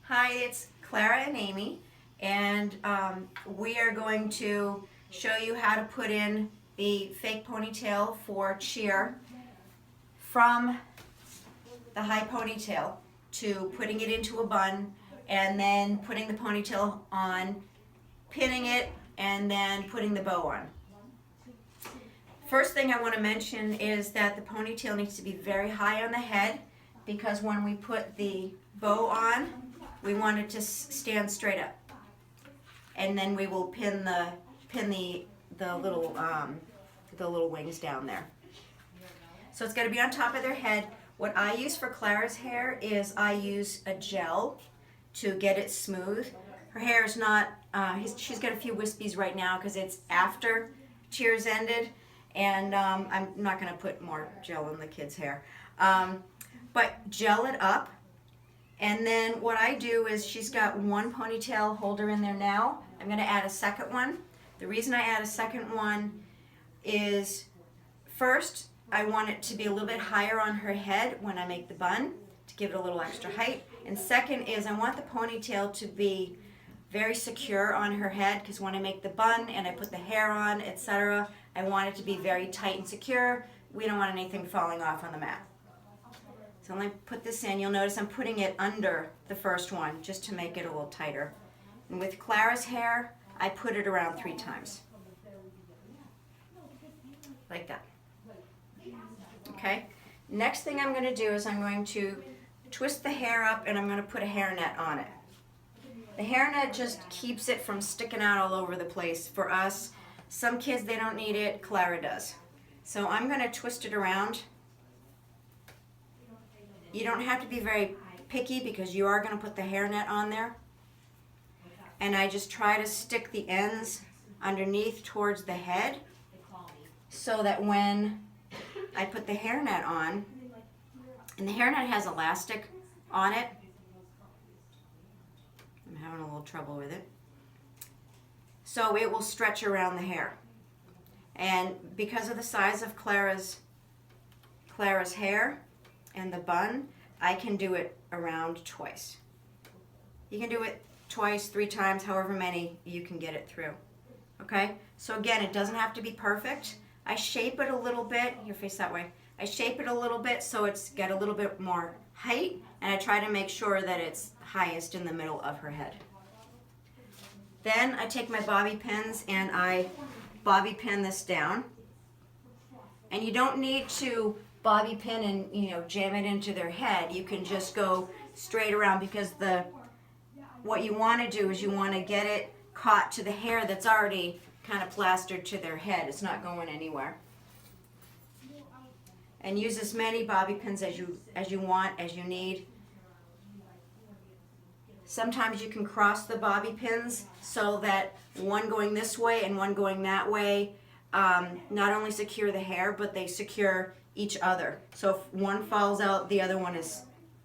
Hi, it's Clara and Amy, and we are going to show you how to put in the fake ponytail for cheer from the high ponytail to putting it into a bun and then putting the ponytail on, pinning it, and then putting the bow on. First thing I want to mention is that the ponytail needs to be very high on the head because when we put the bow on, we want it to stand straight up, and then we will pin the little wings down there. So it's going to be on top of their head. What I use for Clara's hair is I use a gel to get it smooth. Her hair is not. She's got a few wispies right now because it's after Cheers ended, and I'm not going to put more gel in the kids' hair. But gel it up. And then what I do is she's got one ponytail holder in there now. I'm going to add a second one. The reason I add a second one is first, I want it to be a little bit higher on her head when I make the bun to give it a little extra height. And second is I want the ponytail to be very secure on her head because when I make the bun and I put the hair on, etc., I want it to be very tight and secure. We don't want anything falling off on the mat. So I'm going to put this in. You'll notice I'm putting it under the first one just to make it a little tighter. And with Clara's hair, I put it around 3 times. Like that. Okay? Next thing I'm going to do is I'm going to twist the hair up and I'm going to put a hairnet on it. The hairnet just keeps it from sticking out all over the place. For us, some kids, they don't need it. Clara does. So I'm going to twist it around. You don't have to be very picky because you are going to put the hairnet on there. And I just try to stick the ends underneath towards the head so that when I put the hairnet on, and the hairnet has elastic on it. I'm having a little trouble with it. So it will stretch around the hair. And because of the size of Clara's hair, and the bun, I can do it around twice. You can do it twice, 3 times, however many you can get it through. Okay? So again, it doesn't have to be perfect. I shape it a little bit. Your face that way. I shape it a little bit so it's got a little bit more height, and I try to make sure that it's highest in the middle of her head. Then I take my bobby pins and I bobby pin this down. And you don't need to bobby pin and jam it into their head. You can just go straight around because what you want to do is you want to get it caught to the hair that's already kind of plastered to their head. It's not going anywhere. And use as many bobby pins as you want, as you need. Sometimes you can cross the bobby pins so that one going this way and one going that way not only secure the hair, but they secure each other. So if one falls out, the other one is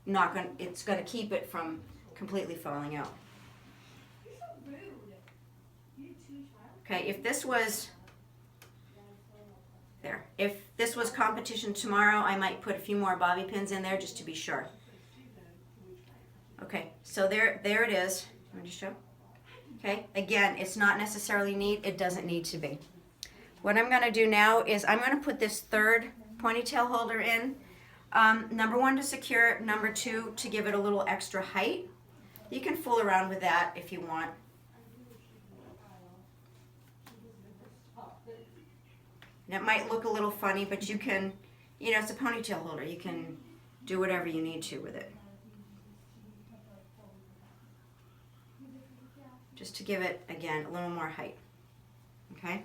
not going. It's going to keep it from completely falling out. Okay, if this was competition tomorrow, I might put a few more bobby pins in there just to be sure. Okay, so there it is. Let me just show. Okay, again, it's not necessarily neat. It doesn't need to be. What I'm going to do now is I'm going to put this third ponytail holder in. Number 1 to secure it, number 2 to give it a little extra height. You can fool around with that if you want. And it might look a little funny, but you can, it's a ponytail holder. You can do whatever you need to with it. Just to give it, again, a little more height. Okay?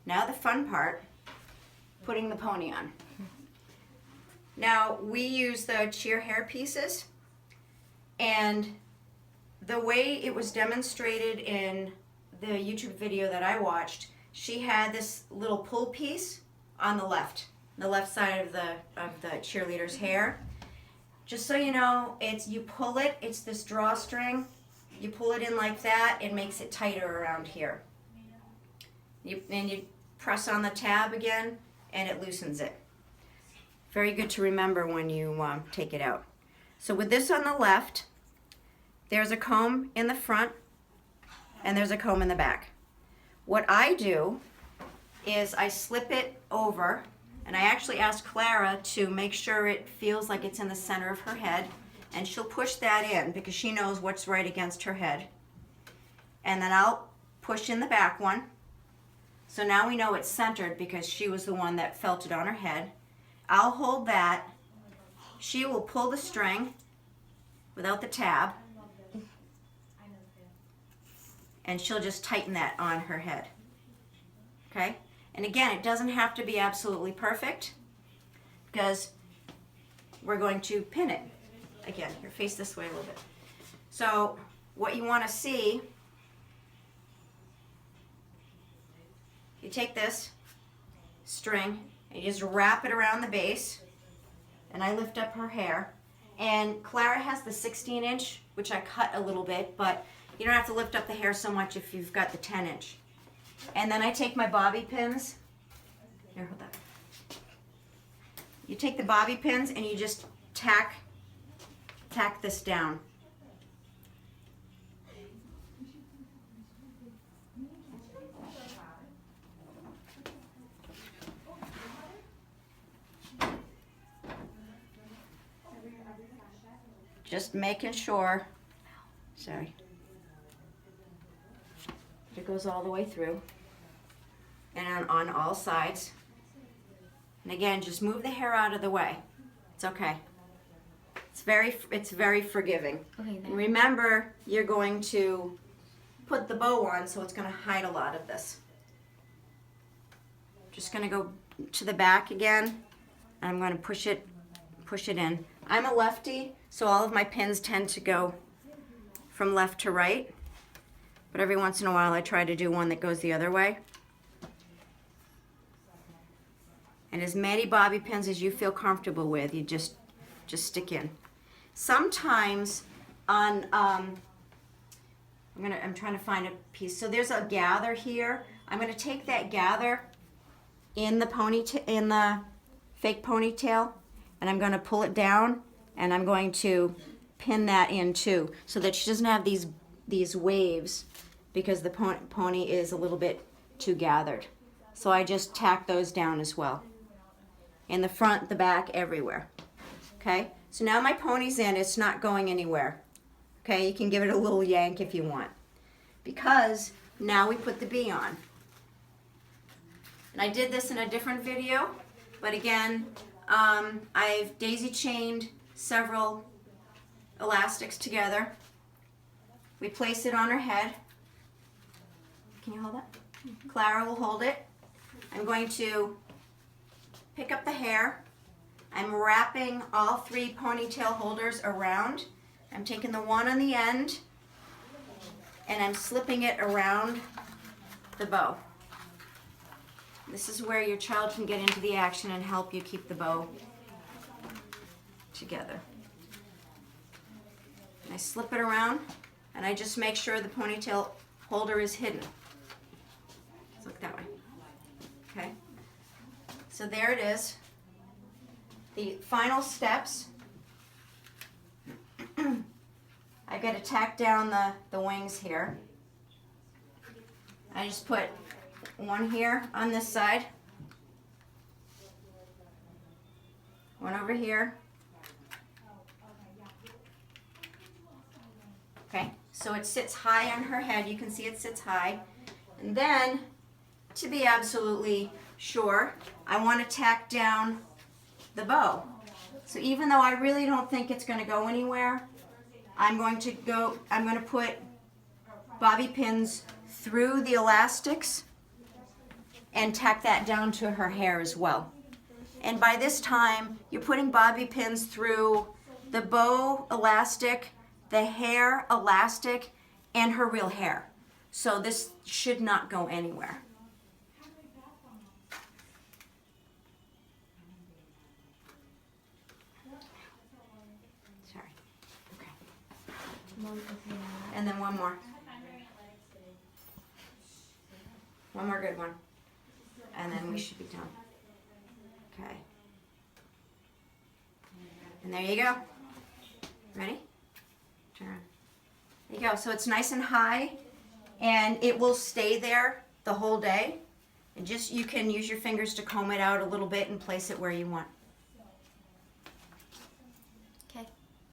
Now the fun part, putting the pony on. Now we use the cheer hair pieces, and the way it was demonstrated in the YouTube video that I watched, she had this little pull piece on the left side of the cheerleader's hair. Just so you know, you pull it, it's this drawstring. You pull it in like that, it makes it tighter around here. You press on the tab again, and it loosens it. Very good to remember when you take it out. So with this on the left, there's a comb in the front and there's a comb in the back. What I do is I slip it over, and I actually ask Clara to make sure it feels like it's in the center of her head, and she'll push that in because she knows what's right against her head. And then I'll push in the back one. So now we know it's centered because she was the one that felt it on her head. I'll hold that. She will pull the string without the tab, and she'll just tighten that on her head. Okay? And again, it doesn't have to be absolutely perfect because we're going to pin it. Again, here, face this way a little bit. So what you want to see, you take this string and you just wrap it around the base, and I lift up her hair. And Clara has the 16-inch, which I cut a little bit, but you don't have to lift up the hair so much if you've got the 10-inch. And then I take my bobby pins. Here, hold that. You take the bobby pins and you just tack this down. Just making sure, sorry, it goes all the way through and on all sides. And again, just move the hair out of the way. It's okay. It's very forgiving. Okay, and remember, you're going to put the bow on, so it's going to hide a lot of this. Just going to go to the back again. I'm going to push it in. I'm a lefty, so all of my pins tend to go from left to right. But every once in a while I try to do one that goes the other way. And as many bobby pins as you feel comfortable with, you just stick in. Sometimes on I'm trying to find a piece. So there's a gather here. I'm going to take that gather in the fake ponytail, and I'm going to pull it down, and I'm going to pin that in too, so that she doesn't have these waves, because the pony is a little bit too gathered. So I just tack those down as well. In the front, the back, everywhere. Okay? So now my pony's in, it's not going anywhere. Okay? You can give it a little yank if you want. Because now we put the bee on. And I did this in a different video, but again, I've daisy chained several elastics together. We place it on her head. Can you hold that? Clara will hold it. I'm going to pick up the hair. I'm wrapping all 3 ponytail holders around. I'm taking the one on the end and I'm slipping it around the bow. This is where your child can get into the action and help you keep the bow together. I slip it around and I just make sure the ponytail holder is hidden. Let's look that way. Okay. So there it is. The final steps. I've got to tack down the wings here. I just put one here on this side, one over here. Okay, so it sits high on her head. You can see it sits high. And then, to be absolutely sure, I want to tack down the bow. So even though I really don't think it's going to go anywhere, I'm going to put bobby pins through the elastics and tack that down to her hair as well. And by this time, you're putting bobby pins through the bow elastic, the hair elastic, and her real hair. So this should not go anywhere. Sorry. Okay. And then one more. One more good one. And then we should be done. Okay. And there you go. Ready? Turn around. There you go. So it's nice and high, and it will stay there the whole day. And just, you can use your fingers to comb it out a little bit and place it where you want.